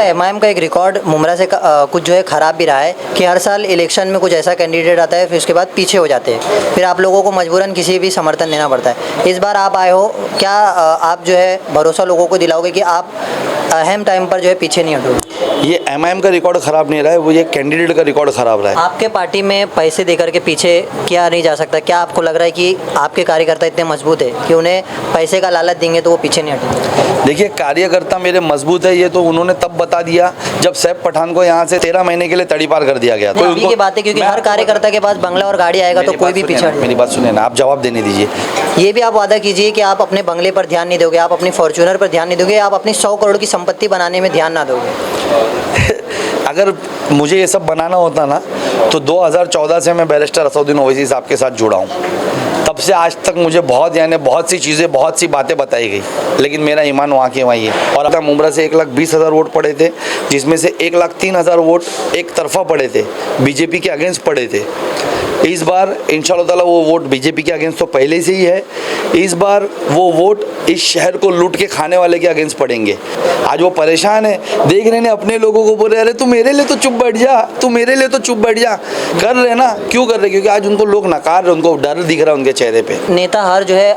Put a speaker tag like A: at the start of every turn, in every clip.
A: MIM का एक record Mumbra से कुछ जो है ख़राब भी रहा है कि हर साल इलेक्शन में कुछ ऐसा कैंडिडेट आता है फिर उसके बाद पीछे हो जाते हैं, फिर आप लोगों को मजबूरन किसी भी समर्थन देना पड़ता है। इस बार आप आए हो, क्या आप जो है भरोसा लोगों को दिलाओगे कि आप अहम टाइम पर जो है पीछे नहीं हटोगे?
B: ये एमआईएम का रिकॉर्ड ख़राब नहीं रहा है, वो ये कैंडिडेट का रिकॉर्ड ख़राब रहा है।
A: आपके पार्टी में पैसे देकर के पीछे किया नहीं जा सकता? क्या आपको लग रहा है कि आपके कार्यकर्ता इतने मजबूत है कि उन्हें पैसे का लालच देंगे तो वो पीछे नहीं हटेंगे?
B: देखिए, कार्यकर्ता मेरे मजबूत है, ये तो उन्होंने तब बता दिया जब सैफ पठान को यहाँ से 13 महीने के लिए तड़ीपार कर दिया गया।
A: तो अभी की बात है, क्योंकि हर कार्यकर्ता के पास बंगला और गाड़ी आएगा तो कोई भी पीछे।
B: मेरी बात सुनिए ना, आप जवाब देने दीजिए।
A: ये भी आप वादा कीजिए कि आप अपने बंगले पर ध्यान नहीं दोगे, आप अपनी फॉर्च्यूनर पर ध्यान नहीं दोगे, आप अपनी 100 करोड़ की संपत्ति बनाने में ध्यान ना दोगे।
B: अगर मुझे ये सब बनाना होता ना तो 2014 से मैं बैरिस्टर असदुद्दीन ओवैसी साहब के साथ जुड़ा हूँ। तब से आज तक मुझे बहुत सी चीज़ें, बहुत सी बातें बताई गई, लेकिन मेरा ईमान वहाँ के वहीं है। और अब मुमरा से 1,20,000 वोट पड़े थे, जिसमें से 1,03,000 वोट एक तरफा पड़े थे, बीजेपी के अगेंस्ट पड़े थे। इस बार इंशाअल्लाह ताला वो वोट बीजेपी के अगेंस्ट तो पहले से ही है, इस बार वो वोट इस शहर को लूट के खाने वाले के अगेंस्ट पड़ेंगे। आज वो परेशान है, देख रहे हैं अपने लोगों को, बोल रहे अरे तू मेरे लिए तो चुप बैठ जा, तू मेरे लिए तो चुप बैठ जा। कर रहे ना, क्यों कर रहे? क्योंकि आज उनको लोग नकार रहे, उनको डर दिख रहा है उनके चेहरे पे।
A: नेता हर जो है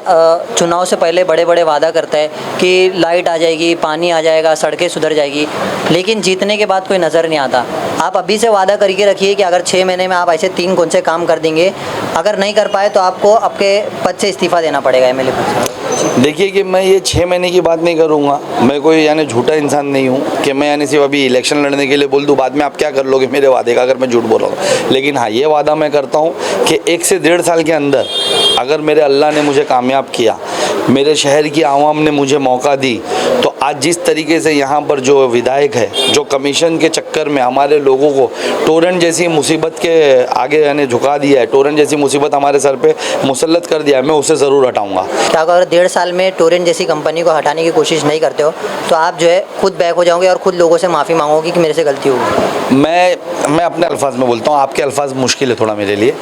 A: चुनाव से पहले बड़े बड़े वादा करता है कि लाइट आ जाएगी, पानी आ जाएगा, सड़कें सुधर जाएगी, लेकिन जीतने के बाद कोई नज़र नहीं आता। आप अभी से वादा करके रखिए कि अगर 6 महीने में आप ऐसे 3 कौन से काम कर देंगे, अगर नहीं कर पाए तो आपको आपके पद से इस्तीफा देना पड़ेगा एमएलए पद से।
B: देखिए कि मैं ये 6 महीने की बात नहीं करूँगा, मैं कोई यानी झूठा इंसान नहीं हूँ कि मैं यानी सिर्फ अभी इलेक्शन लड़ने के लिए बोल दूँ, बाद में आप क्या कर लोगे मेरे वादे का, अगर मैं झूठ बोल रहा हूँ। लेकिन हाँ, ये वादा मैं करता हूँ कि 1 से 1.5 साल के अंदर अगर मेरे अल्लाह ने मुझे कामयाब किया, मेरे शहर की आवाम ने मुझे मौका दी, तो आज जिस तरीके से यहाँ पर जो विधायक है, जो कमीशन के चक्कर में हमारे लोगों को टोरेंट जैसी मुसीबत के आगे यानी झुका दिया है, टोरेंट जैसी मुसीबत हमारे सर पे मुसल्लत कर दिया है, मैं उसे ज़रूर हटाऊंगा।
A: क्या अगर 1.5 साल में टोरेंट जैसी कंपनी को हटाने की कोशिश नहीं करते हो तो आप जो है खुद बैक हो जाओगे और खुद लोगों से माफ़ी मांगोगे कि मेरे से गलती होगी?
B: मैं अपने अल्फाज में बोलता हूँ, आपके अल्फाज मुश्किल है थोड़ा मेरे लिए।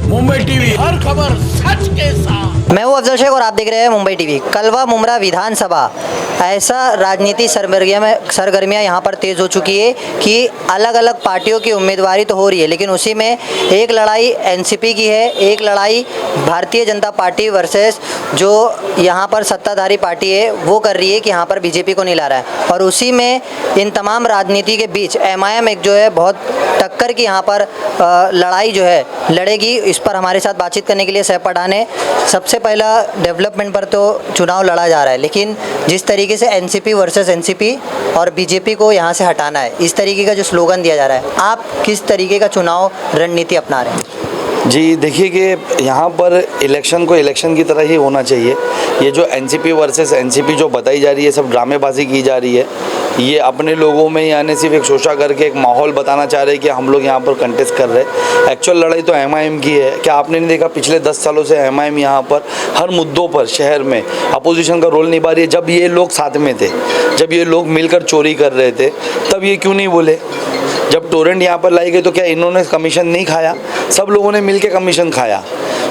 C: मुंबई टीवी, हर खबर सच के साथ।
A: मैं हूँ अफजल शेख और आप देख रहे हैं मुंबई टीवी। कलवा मुमरा विधानसभा, ऐसा राजनीति सरगर्मियाँ यहाँ पर तेज़ हो चुकी है कि अलग अलग पार्टियों की उम्मीदवारी तो हो रही है, लेकिन उसी में एक लड़ाई एनसीपी की है, एक लड़ाई भारतीय जनता पार्टी वर्सेस जो यहाँ पर सत्ताधारी पार्टी है वो कर रही है कि यहाँ पर बीजेपी को नहीं ला रहा है। और उसी में इन तमाम राजनीति के बीच एमआईएम एक जो है बहुत टक्कर की यहाँ पर लड़ाई जो है लड़ेगी। इस पर हमारे साथ बातचीत करने के लिए सैफ पठान है। सबसे पहला डेवलपमेंट पर तो चुनाव लड़ा जा रहा है, लेकिन जिस तरीके से एनसीपी वर्सेस एनसीपी और बीजेपी को यहाँ से हटाना है, इस तरीके का जो स्लोगन दिया जा रहा है, आप किस तरीके का चुनाव रणनीति अपना रहे हैं?
B: जी देखिए कि यहाँ पर इलेक्शन को इलेक्शन की तरह ही होना चाहिए। ये जो एनसीपी वर्सेस एनसीपी जो बताई जा रही है, सब ड्रामेबाजी की जा रही है। ये अपने लोगों में यानी सिर्फ एक शोषा करके एक माहौल बताना चाह रहे हैं कि हम लोग यहाँ पर कंटेस्ट कर रहे हैं। एक्चुअल लड़ाई तो एमआईएम की है। क्या आपने नहीं देखा पिछले 10 सालों से एमआईएम यहाँ पर हर मुद्दों पर शहर में अपोजिशन का रोल निभा रही है। जब ये लोग साथ में थे, जब ये लोग मिलकर चोरी कर रहे थे, तब ये क्यों नहीं बोले? जब टोरेंट यहाँ पर लाई गई तो क्या इन्होंने कमीशन नहीं खाया? सब लोगों ने मिलकर कमीशन खाया।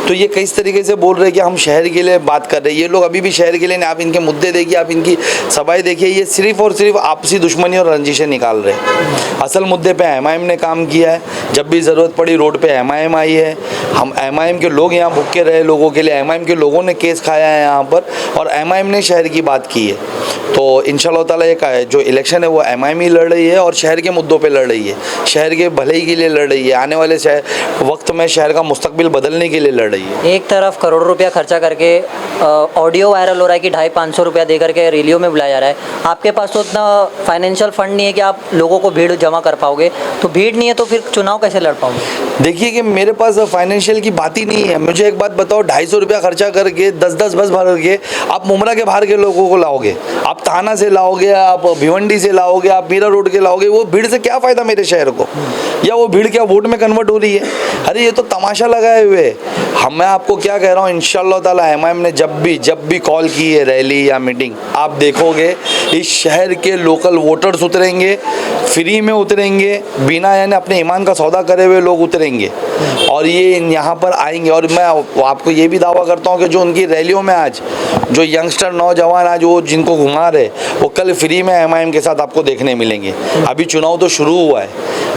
B: तो ये किस तरीके से बोल रहे हैं कि हम शहर के लिए बात कर रहे हैं। ये लोग अभी भी शहर के लिए नहीं। आप इनके मुद्दे देखिए, आप इनकी सभाएं देखिए, ये सिर्फ और सिर्फ आपसी दुश्मनी और रंजिशें निकाल रहे हैं। असल मुद्दे पे एमआईएम ने काम किया है। जब भी ज़रूरत पड़ी रोड पे एमआईएम आई है। हम एमआईएम के लोग यहाँ भुक्के रहे लोगों के लिए, एमआईएम के लोगों ने केस खाया है यहाँ पर, और एमआईएम ने शहर की बात की है। तो इंशाअल्लाह ताला ये जो इलेक्शन है वो एमआईएम ही लड़ रही है और शहर के मुद्दों पे लड़ रही है, शहर के भलाई के लिए लड़ रही है, आने वाले वक्त में शहर का मुस्तकबिल बदलने के लिए लड़ रही है।
A: एक तरफ करोड़ों रुपया खर्चा करके ऑडियो वायरल हो रहा है कि 250-500 रुपया दे करके रैलियों में बुलाया जा रहा है। आपके पास तो उतना फाइनेंशियल फंड नहीं है कि आप लोगों को भीड़ जमा कर पाओगे, तो भीड़ नहीं है तो फिर चुनाव कैसे लड़ पाओगे?
B: देखिए कि मेरे पास फाइनेंशियल की बात ही नहीं है। मुझे एक बात बताओ, 250 रुपया खर्चा करके 10-10 बस भर के आप मुमरा के बाहर के लोगों को लाओगे, आप थाना से लाओगे, आप भिवंडी से लाओगे, आप मीरा रोड के लाओगे, वो भीड़ से क्या फ़ायदा मेरे शहर को? या वो भीड़ क्या वोट में कन्वर्ट हो रही है? अरे ये तो तमाशा लगाए हुए। मैं आपको क्या कह रहा हूँ, इंशाअल्लाह ताला एमआईएम ने जब भी कॉल की है रैली या मीटिंग, आप देखोगे इस शहर के लोकल वोटर्स उतरेंगे, फ्री में उतरेंगे, बिना यानी अपने ईमान का सौदा करे हुए लोग उतरेंगे। और और ये यहाँ पर आएंगे। और मैं आपको ये भी दावा करता हूँ कि जो उनकी रैलियों में आज जो यंगस्टर नौजवान आज वो जिनको घुमा रहे वो कल फ्री में MIM के साथ आपको देखने मिलेंगे। अभी चुनाव तो शुरू हुआ है,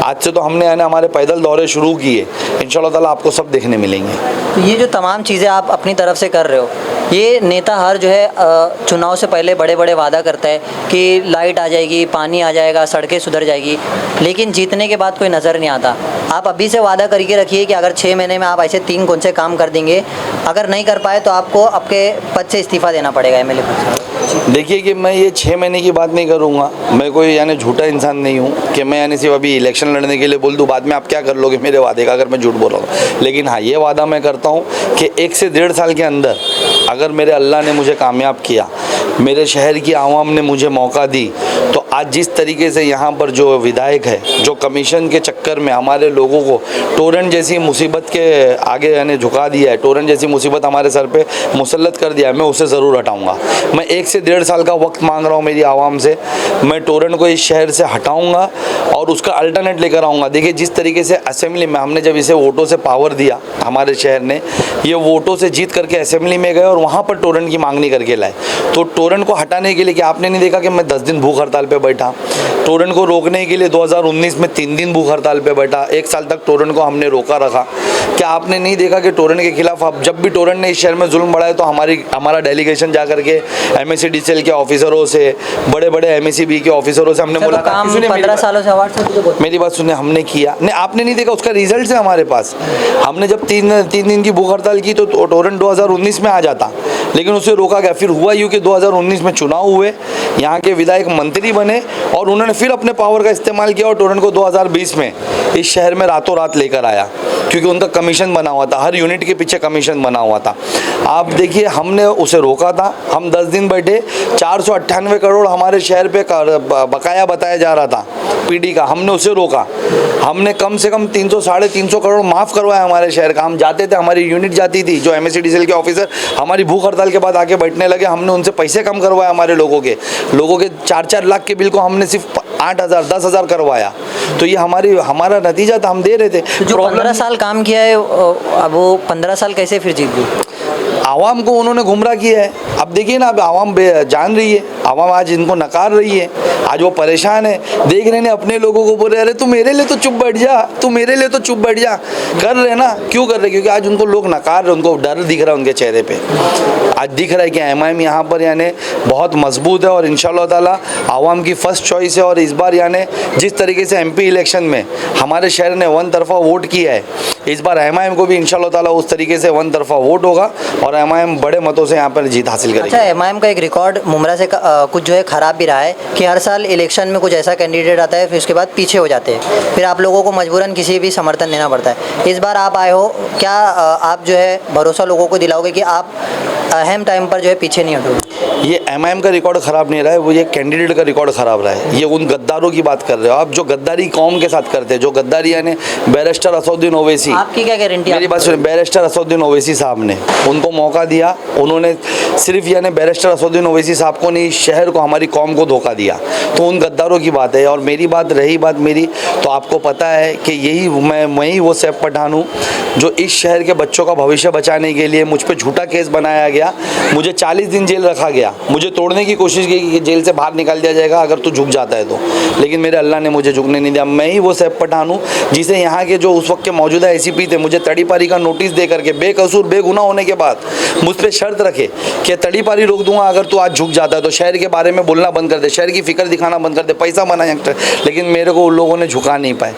B: आज से तो हमने यानी हमारे पैदल दौरे शुरू किए, इंशाल्लाह ताला आपको सब देखने मिलेंगे।
A: तो ये जो तमाम चीज़ें आप अपनी तरफ से कर रहे हो, ये नेता हर जो है चुनाव से पहले बड़े बड़े वादा करता है कि लाइट आ जाएगी, पानी आ जाएगा, सड़कें सुधर जाएगी, लेकिन जीतने के बाद कोई नज़र नहीं आता। आप अभी से वादा करके रखिए कि अगर 6 महीने में आप ऐसे 3 कौन से काम कर देंगे, अगर नहीं कर पाए तो आपको आपके पद से इस्तीफ़ा देना पड़ेगा MLA पद से।
B: देखिए कि मैं ये 6 महीने की बात नहीं करूँगा, मैं कोई यानी झूठा इंसान नहीं हूँ कि मैं यानी सिर्फ अभी इलेक्शन लड़ने के लिए बोल दूँ, बाद में आप क्या कर लोगे मेरे वादे का अगर मैं झूठ बोल रहा हूँ। लेकिन हाँ, ये वादा मैं करता हूँ कि 1 से 1.5 साल के अंदर अगर मेरे अल्लाह ने मुझे कामयाब किया, मेरे शहर की आवाम ने मुझे मौका दी, तो आज जिस तरीके से यहाँ पर जो विधायक है जो कमीशन के चक्कर में हमारे लोगों को टोरेंट जैसी मुसीबत के आगे यानी झुका दिया है, टोरेंट जैसी मुसीबत हमारे सर पे मुसल्लत कर दिया है, मैं उसे ज़रूर हटाऊंगा। मैं 1 से 1.5 साल का वक्त मांग रहा हूँ मेरी आवाम से। मैं टोरेंट को इस शहर से हटाऊँगा और उसका अल्टरनेट लेकर आऊँगा। देखिए जिस तरीके से असेंबली में हमने जब इसे वोटों से पावर दिया, हमारे शहर ने ये वोटों से जीत करके असेंबली में गए और वहाँ पर टोरेंट की मांगनी करके लाए। तो टोरेंट को हटाने के लिए कि आपने नहीं देखा कि मैं 10 दिन भूख हड़ताल पे बैठा, टोरेंट को रोकने के लिए 2019 में 3 दिन भूख हड़ताल पे बैठा, 1 साल तक टोरेंट को हमने रोका रखा। क्या आपने नहीं देखा कि टोरेंट के खिलाफ अब जब भी टोरेंट ने इस शहर में जुल्म बढ़ाया तो हमारा डेलीगेशन जा करके MSCDCL के ऑफिसरों से, बड़े बड़े MSEB के ऑफिसरों से हमने बोला
A: काम 15 सालों से अवार्ड से
B: मेरी बात सुने, हमने किया नहीं, आपने नहीं देखा, उसका रिजल्ट है हमारे पास। हमने जब 3 दिन की भूख हड़ताल की तो टोरेंट 2019 में आ जाता, लेकिन उसे रोका गया। फिर हुआ यूँ कि 2019 में चुनाव हुए, यहाँ के विधायक मंत्री बने और उन्होंने फिर अपने पावर का इस्तेमाल किया और टोरेंट को 2020 में इस शहर में रातों रात लेकर आया, क्योंकि उनका कमीशन बना हुआ था, हर यूनिट के पीछे कमीशन बना हुआ था। आप देखिए हमने उसे रोका था, हम 10 दिन बैठे, 498 करोड़ हमारे शहर पे बकाया बताया जा रहा था PD का, हमने उसे रोका। हमने कम से कम 300 साढ़े 300 करोड़ माफ़ करवाया हमारे शहर का। हम जाते थे, हमारी यूनिट जाती थी, जो MSCDCL के ऑफिसर हमारी भूख हड़ताल के बाद आके बैठने लगे, हमने उनसे पैसे कम करवाए। हमारे लोगों के 4-4 लाख के बिल को हमने सिर्फ 8,000 10,000 करवाया। तो ये हमारा नतीजा था, हम दे रहे थे।
A: तो जो 15 साल काम किया है, अब वो 15 साल कैसे फिर जीत गई?
B: आवाम को उन्होंने गुमराह किया है। अब देखिए ना, अब आवाम जान रही है, आवाम आज इनको नकार रही है, आज वो परेशान है। देख रहे हैं अपने लोगों को बोल रहे अरे तू मेरे लिए तो चुप बैठ जा, तू मेरे लिए तो चुप बैठ जा। कर रहे ना, क्यों कर रहे? क्योंकि आज उनको लोग नकार रहे, उनको डर दिख रहा है उनके चेहरे पे। आज दिख रहा है कि MIM यहाँ पर यानी बहुत मजबूत है और इंशाल्लाह ताला आवाम की फर्स्ट चॉइस है। और इस बार यानी जिस तरीके से MP इलेक्शन में हमारे शहर ने 1 तरफा वोट किया है, इस बार MIM को भी इंशाल्लाह ताला उस तरीके से 1 तरफा वोट होगा और MIM बड़े मतों से यहाँ पर जीत हासिल करेगी।
A: अच्छा, MIM का एक रिकॉर्ड मुमरा से कुछ जो है ख़राब भी रहा है कि हर साल इलेक्शन में कुछ ऐसा कैंडिडेट आता है, फिर उसके बाद पीछे हो जाते हैं, फिर आप लोगों को मजबूरन किसी भी समर्थन देना पड़ता है। इस बार आप आए हो, क्या आप जो है भरोसा लोगों को दिलाओगे कि आप अहम टाइम पर जो है पीछे नहीं हटोगे?
B: ये MIM का रिकॉर्ड ख़राब नहीं रहा है, वो ये कैंडिडेट का रिकॉर्ड ख़राब रहा है। ये उन गद्दारों की बात कर रहे हो आप, जो गद्दारी कौम के साथ करते हैं, जो गद्दारी यानी बैरिस्टर असदुद्दीन ओवैसी।
A: आपकी क्या गारंटी?
B: मेरी बात सुनिए, बैरिस्टर असदुद्दीन ओवैसी साहब ने उनको मौका दिया, उन्होंने सिर्फ यानी बैरिस्टर असदुद्दीन ओवैसी साहब को नहीं, शहर को, हमारी कौम को धोखा दिया। तो उन गद्दारों की बात है। और मेरी बात रही बात मेरी, तो आपको पता है कि यही मैं ही वो सैफ पठान हूँ जो इस शहर के बच्चों का भविष्य बचाने के लिए मुझ पर झूठा केस बनाया गया, मुझे 40 दिन जेल रखा गया, मुझे तोड़ने की कोशिश की कि जेल से बाहर निकाल दिया जाएगा अगर तू झुक जाता है तो, लेकिन मेरे अल्लाह ने मुझे झुकने नहीं दिया। मैं ही वो सैफ पठान हूँ जिसे यहाँ के जो उस वक्त के मौजूदा ACP थे, मुझे तड़ीपारी का नोटिस दे करके बेकसूर बेगुनाह होने के बाद मुझ पर शर्त रखे कि तड़ीपारी रोक दूंगा अगर तू आज झुक जाता है तो, शहर के बारे में बोलना बंद कर दे, शहर की फिक्र दिखाना बंद कर दे, पैसा बना यंगस्टर। लेकिन मेरे को उन लोगों ने झुका नहीं पाए।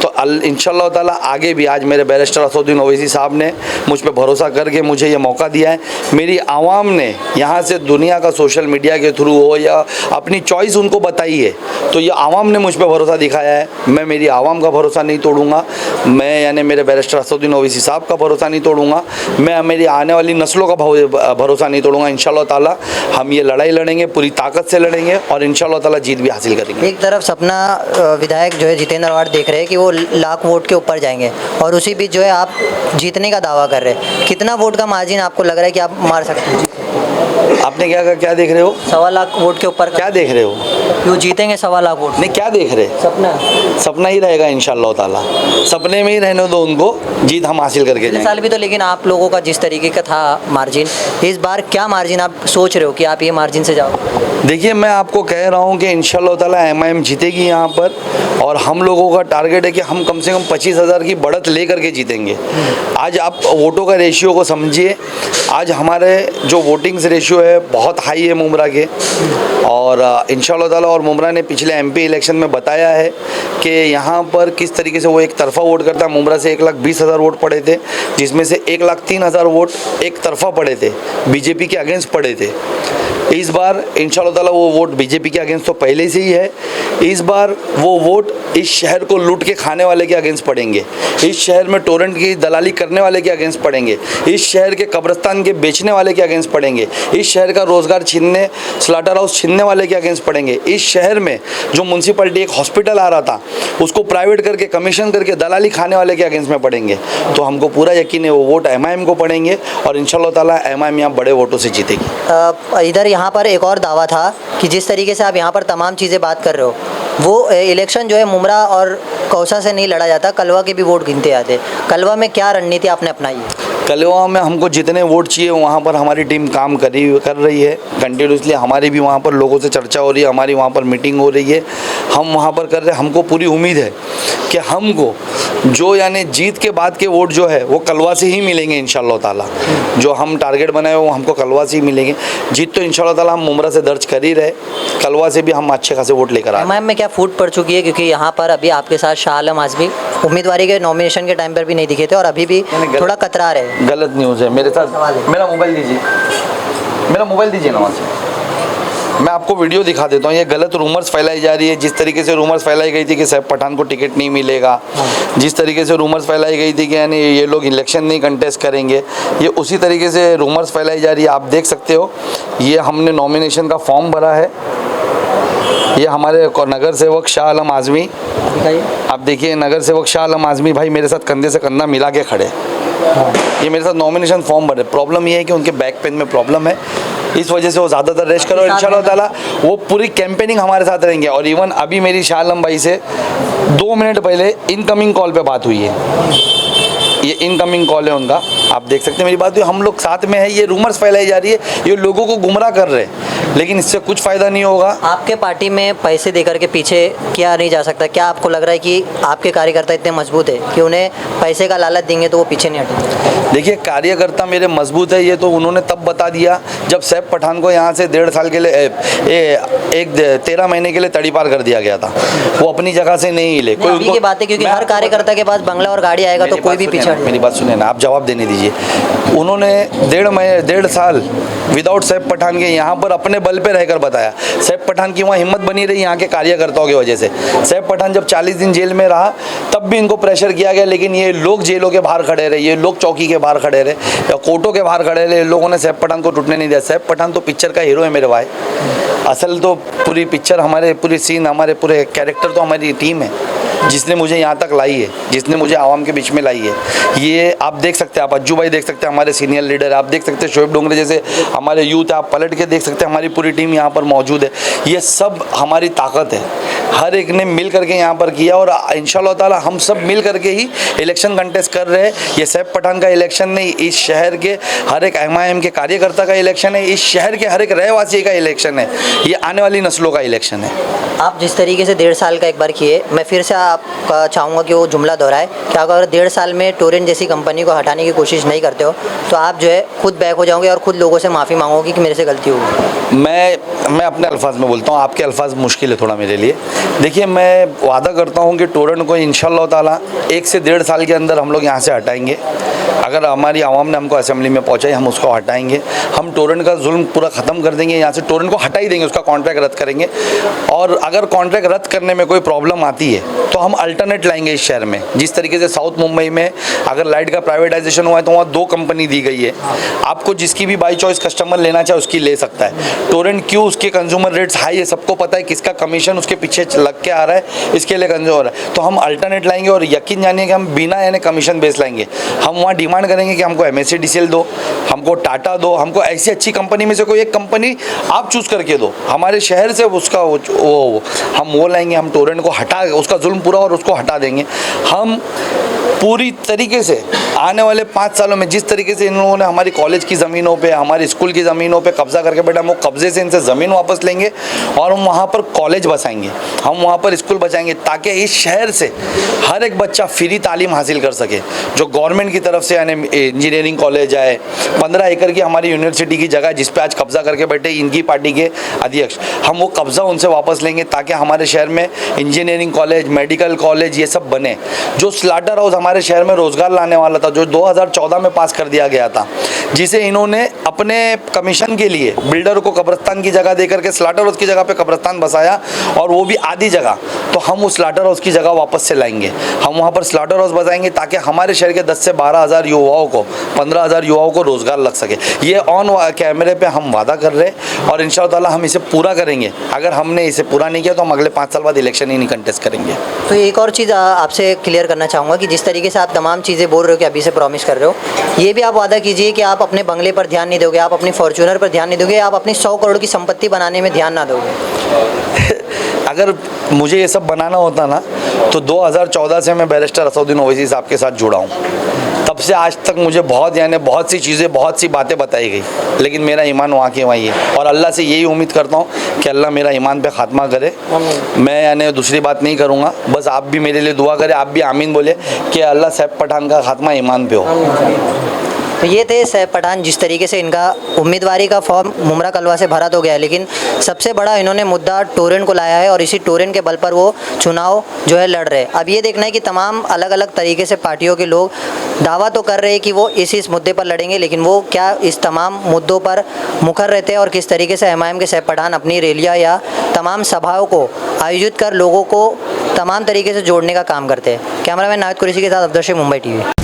B: तो इंशाल्लाह ताला आगे भी आज मेरे बैरिस्टर असदुद्दीन ओवैसी साहब ने मुझ पर भरोसा करके मुझे ये मौका दिया है। मेरी आवाम ने यहाँ से दुनिया का सोशल मीडिया के थ्रू हो या अपनी चॉइस उनको बताई है, तो ये आवाम ने मुझ पर भरोसा दिखाया है। मैं मेरी आवाम का भरोसा नहीं तोड़ूंगा, मैं यानी मेरे बैरिस्टर असदुद्दीन ओवैसी साहब का भरोसा नहीं तोड़ूंगा, मैं मेरी आने वाली नस्लों का भरोसा नहीं तोड़ूंगा। इंशाल्लाह ताला हम ये लड़ाई लड़ेंगे, पूरी ताकत से लड़ेंगे और इंशाल्लाह ताला जीत भी हासिल करेंगे।
A: एक तरफ सपना विधायक जो है जितेंद्र अवार्ड देख रहे हैं कि वो लाख वोट के ऊपर जाएंगे, और उसी बीच जो है आप जीतने का दावा कर रहे हैं। कितना वोट का मार्जिन आपको लग रहा है कि आप मार सकते हैं?
B: आपने क्या कहा, क्या देख रहे हो,
A: 1.25 लाख वोट के ऊपर
B: क्या देख रहे हो?
A: क्यों जीतेंगे 1.25 लाख वोट?
B: नहीं, क्या देख रहे?
A: सपना
B: सपना ही रहेगा इंशाल्लाह ताला, सपने में ही रहने दो उनको, जीत हम हासिल करके
A: पिछले
B: जाएंगे।
A: साल भी तो, लेकिन आप लोगों का जिस तरीके का था मार्जिन, इस बार क्या मार्जिन आप सोच रहे हो कि आप ये मार्जिन से जाओ?
B: देखिए, मैं आपको कह रहा हूँ कि इंशाल्लाह ताला एमआईएम जीतेगी यहाँ पर, और हम लोगों का टारगेट है कि हम कम से कम 25,000 की बढ़त ले करके जीतेंगे। आज आप वोटों का रेशियो को समझिए, आज हमारे जो वोटिंग्स रेशियो है बहुत हाई है मुमरा के, और इंशाल्लाह ताला, और मुमरा ने पिछले एमपी इलेक्शन में बताया है कि यहाँ पर किस तरीके से वो एक तरफा वोट करता है। मुमरा से 1,20,000 वोट पड़े थे, जिसमें से 1,03,000 वोट एक तरफा पड़े थे, बीजेपी के अगेंस्ट पड़े थे। इस बार इंशाल्लाह ताला वो वोट बीजेपी के अगेंस्ट तो पहले से ही है, इस बार वो वोट इस शहर को लूट के खाने वाले के अगेंस्ट पड़ेंगे, इस शहर में टोरेंट की दलाली करने वाले के अगेंस्ट पड़ेंगे, इस शहर के कब्रिस्तान के बेचने वाले के अगेंस्ट पड़ेंगे, इस शहर का रोज़गार छीनने, स्लाटर हाउस छीनने वाले के अगेंस्ट पड़ेंगे, इस शहर में जो म्यूनसिपलिटी एक हॉस्पिटल आ रहा था उसको प्राइवेट करके कमीशन करके दलाली खाने वाले के अगेंस्ट में पड़ेंगे। तो हमको पूरा यकीन है वो वोट एमआईएम को पड़ेंगे, और इंशाल्लाह ताला एमआईएम यहाँ बड़े वोटों से जीतेगी।
A: इधर यहाँ पर एक और दावा था कि जिस तरीके से आप यहाँ पर तमाम चीज़ें बात कर रहे हो, वो इलेक्शन जो है मुमरा और कौसा से नहीं लड़ा जाता, कलवा के भी वोट गिनते आते। कलवा में क्या रणनीति आपने अपनाई है?
B: कलवा में हमको जितने वोट चाहिए वहाँ पर हमारी टीम काम कर रही है कंटिन्यूसली। हमारी भी वहाँ पर लोगों से चर्चा हो रही है, हमारी वहाँ पर मीटिंग हो रही है, हम वहाँ पर कर रहे हैं। हमको पूरी उम्मीद है कि हमको जो यानी जीत के बाद के वोट जो है वो कलवा से ही मिलेंगे इंशाल्लाह ताला। जो हम टारगेट बनाए वो हमको कलवा से ही मिलेंगे। जीत तो इंशाल्लाह ताला हम मुमरा से दर्ज कर ही रहे, कलवा से भी हम अच्छे खासे वोट लेकर आए।
A: एमआईएम में क्या फूट पड़ चुकी है? क्योंकि यहाँ पर अभी आपके साथ शाह आलम आज़मी उम्मीदवारी के नॉमिनेशन के टाइम पर भी नहीं दिखे थे, और अभी भी थोड़ा कतरा रहे।
B: गलत न्यूज़ है मेरे साथ। मेरा मोबाइल दीजिए, मेरा मोबाइल दीजिए ना वहाँ से, मैं आपको वीडियो दिखा देता हूँ। ये गलत रूमर्स फैलाई जा रही है। जिस तरीके से रूमर्स फैलाई गई थी कि सैफ पठान को टिकट नहीं मिलेगा, जिस तरीके से रूमर्स फैलाई गई थी कि यानी ये लोग इलेक्शन नहीं कंटेस्ट करेंगे, ये उसी तरीके से रूमर्स फैलाई जा रही है। आप देख सकते हो, ये हमने नॉमिनेशन का फॉर्म भरा है। ये हमारे नगर सेवक शाह आलम आज़मी, आप देखिए नगर सेवक शाह आलम आज़मी भाई मेरे साथ कंधे से कंधा मिला के खड़े, ये मेरे साथ नॉमिनेशन फॉर्म भरे। प्रॉब्लम ये है कि उनके बैक पेन में प्रॉब्लम है, इस वजह से वो ज़्यादातर रेस्ट करो। इंशाल्लाह ताला वो पूरी कैंपेनिंग हमारे साथ रहेंगे। और इवन अभी मेरी शाह आलम भाई से 2 मिनट पहले इनकमिंग कॉल पे बात हुई है, ये इनकमिंग कॉल है उनका, आप देख सकते हैं मेरी बात हुई। हम लोग साथ में है। ये रूमर्स फैलाई जा रही है, ये लोगों को गुमराह कर रहे हैं, लेकिन इससे कुछ फ़ायदा नहीं होगा।
A: आपके पार्टी में पैसे देकर के पीछे किया नहीं जा सकता? क्या आपको लग रहा है कि आपके कार्यकर्ता इतने मजबूत है कि उन्हें पैसे का लालच देंगे तो वो पीछे नहीं हटेंगे?
B: देखिए, कार्यकर्ता मेरे मजबूत है, ये तो उन्होंने तब बता दिया जब सैफ पठान को यहाँ से 1.5 साल के लिए 13 महीने के लिए तड़ीपार कर दिया गया था। वो अपनी जगह से नहीं हिले। कोई
A: अभी की बात है, क्योंकि हर कार्यकर्ता के पास बंगला और गाड़ी आएगा तो कोई भी पीछे।
B: मेरी बात सुनिए ना, आप जवाब देने दीजिए। उन्होंने 1.5 साल विदाउट सैफ पठान के यहाँ पर अपने बल पे रहकर बताया। सैफ पठान की वहाँ हिम्मत बनी रही यहाँ के कार्यकर्ताओं की वजह से। सैफ पठान जब 40 दिन जेल में रहा तब भी इनको प्रेशर किया गया, लेकिन ये लोग जेलों के बाहर खड़े रहे, ये लोग चौकी के बाहर खड़े रहे या कोर्टों के बाहर खड़े रहे। लोगों ने सैफ पठान को टूटने नहीं दिया। सैफ पठान तो पिक्चर का हीरो है मेरे भाई। असल तो पूरी पिक्चर हमारे, पूरी सीन हमारे, पूरे कैरेक्टर तो हमारी टीम है जिसने मुझे यहाँ तक लाई है, जिसने मुझे आवाम के बीच में लाई है। ये आप देख सकते हैं, आप अज्जू भाई देख सकते हैं, हमारे सीनियर लीडर, आप देख सकते हैं शोएब डोंगरे जैसे हमारे यूथ, आप पलट के देख सकते हैं हमारी पूरी टीम यहाँ पर मौजूद है। ये सब हमारी ताकत है, हर एक ने मिल करके यहाँ पर किया, और इंशाल्लाह ताला हम सब मिल करके ही इलेक्शन कंटेस्ट कर रहे हैं। ये सैफ पठान का इलेक्शन नहीं, इस शहर के हर एक एमआईएम के कार्यकर्ता का इलेक्शन है, इस शहर के हर एक रहवासी का इलेक्शन है, ये आने वाली नस्लों का इलेक्शन है।
A: आप जिस तरीके से 1.5 साल का एक बार किए, मैं फिर से आपका चाहूँगा कि वो जुमला दोहराए कि अगर 1.5 साल में टोरेंट जैसी कंपनी को हटाने की कोशिश नहीं करते हो तो आप जो है खुद बैक हो जाओगे और खुद लोगों से माफ़ी मांगोगे कि मेरे से गलती हुई?
B: मैं अपने अल्फाज में बोलता हूँ, आपके अल्फाज मुश्किल है थोड़ा मेरे लिए। देखिए, मैं वादा करता हूँ कि टोरेंट को इंशाल्लाह ताला 1 से 1.5 साल के अंदर हम लोग यहाँ से हटाएंगे। अगर हमारी आवाम ने हमको असेंबली में पहुँचाई, हम उसको हटाएंगे। हम टोरेंट का जुल्म पूरा ख़त्म कर देंगे, यहाँ से टोरेंट को हटा ही देंगे, उसका कॉन्ट्रैक्ट रद्द करेंगे। और अगर कॉन्ट्रैक्ट रद्द करने में कोई प्रॉब्लम आती है तो हम अल्टरनेट लाएंगे इस शहर में। जिस तरीके से साउथ मुंबई में अगर लाइट का प्राइवेटाइजेशन हुआ है तो वहाँ 2 कंपनी दी गई है, आपको जिसकी भी बाई चॉइस कस्टमर लेना चाहे उसकी ले सकता है। टोरेंट क्यों, उसके कंज्यूमर रेट्स हाई है, सबको पता है किसका कमीशन उसके पीछे लग के आ रहा है, इसके लिए कंज्यूमर है। तो हम अल्टरनेट लाएंगे और यकीन जानिए कि हम बिना यानी कमीशन बेस लाएंगे। हम वहाँ डिमांड करेंगे कि हमको MSCDCL दो, हमको टाटा दो, हमको ऐसी अच्छी कंपनी में से कोई एक कंपनी आप चूज़ करके दो, हमारे शहर से उसका वो हम वो लाएंगे। हम टोरेंट को हटा, उसका जुल्म पूरा और उसको हटा देंगे। हम पूरी तरीके से आने वाले 5 सालों में जिस तरीके से इन लोगों ने हमारी कॉलेज की ज़मीनों पे, हमारी स्कूल की ज़मीनों पे कब्जा करके बैठा, हम वो कब्जे से इनसे ज़मीन वापस लेंगे और हम वहाँ पर कॉलेज बसाएंगे, हम वहाँ पर स्कूल बचाएंगे, ताकि इस शहर से हर एक बच्चा फ्री तालीम हासिल कर सके। जो गवर्नमेंट की तरफ से यानी इंजीनियरिंग कॉलेज आए, 15 एकड़ की हमारी यूनिवर्सिटी की जगह जिस पे आज कब्जा करके बैठे इनकी पार्टी के अध्यक्ष, हम वो कब्जा उनसे वापस लेंगे ताकि हमारे शहर में इंजीनियरिंग कॉलेज, मेडिकल कॉलेज ये सब बने। जो स्लाटर हाउस हमारे शहर में रोजगार लाने वाला था, जो 2014 में पास कर दिया गया था, जिसे इन्होंने अपने कमीशन के लिए बिल्डर को कब्रिस्तान की जगह देकर के स्लाटर हाउस की जगह पे कब्रिस्तान बसाया, और वो भी आधी जगह। तो हम उस स्लाटर हाउस की जगह वापस से लाएंगे, हम वहाँ पर स्लाटर हाउस बसाएंगे ताकि हमारे शहर के 10 से 12 हज़ार युवाओं को, 15 हज़ार युवाओं को रोजगार लग सके। ये ऑन कैमरे पे हम वादा कर रहे हैं और इंशाअल्लाह ताला हम इसे पूरा करेंगे। अगर हमने इसे पूरा नहीं किया तो हम अगले 5 साल बाद इलेक्शन ही नहीं कंटेस्ट करेंगे।
A: तो एक और चीज़ आपसे क्लियर करना चाहूँगा कि जिस तरीके से आप तमाम चीज़ें बोल रहे हो कि अभी से प्रॉमिस कर रहे हो, ये भी आप वादा कीजिए कि आप अपने बंगले पर ध्यान नहीं दोगे, आप अपनी फॉर्च्यूनर पर ध्यान नहीं दोगे, आप अपनी 100 करोड़ की संपत्ति बनाने में ध्यान ना दोगे।
B: अगर मुझे ये सब बनाना होता ना तो 2014 से मैं बैरिस्टर असदुद्दीन ओवैसी साहब के साथ जुड़ा हूँ। तब से आज तक मुझे बहुत सी चीज़ें, बहुत सी बातें बताई गई, लेकिन मेरा ईमान वहाँ के वहीं है। और अल्लाह से यही उम्मीद करता हूँ कि अल्लाह मेरा ईमान पे ख़ात्मा करे। मैं यानी दूसरी बात नहीं करूँगा, बस आप भी मेरे लिए दुआ करें, आप भी आमीन बोले कि अल्लाह सैफ पठान का ख़ात्मा ईमान पे हो।
A: तो ये थे सैफ पठान, जिस तरीके से इनका उम्मीदवारी का फॉर्म मुमरा कलवा से भरा तो गया है, लेकिन सबसे बड़ा इन्होंने मुद्दा टोरेंट को लाया है और इसी टोरेंट के बल पर वो चुनाव जो है लड़ रहे हैं। अब ये देखना है कि तमाम अलग अलग तरीके से पार्टियों के लोग दावा तो कर रहे हैं कि वो इस मुद्दे पर लड़ेंगे, लेकिन वो क्या इस तमाम मुद्दों पर मुखर रहते हैं और किस तरीके से MIM के सैफ पठान अपनी रैलियाँ या तमाम सभाओं को आयोजित कर लोगों को तमाम तरीके से जोड़ने का काम करते हैं। कैमरामैन नाहिद कुरैशी के साथ अब्दुल शेख, मुंबई TV।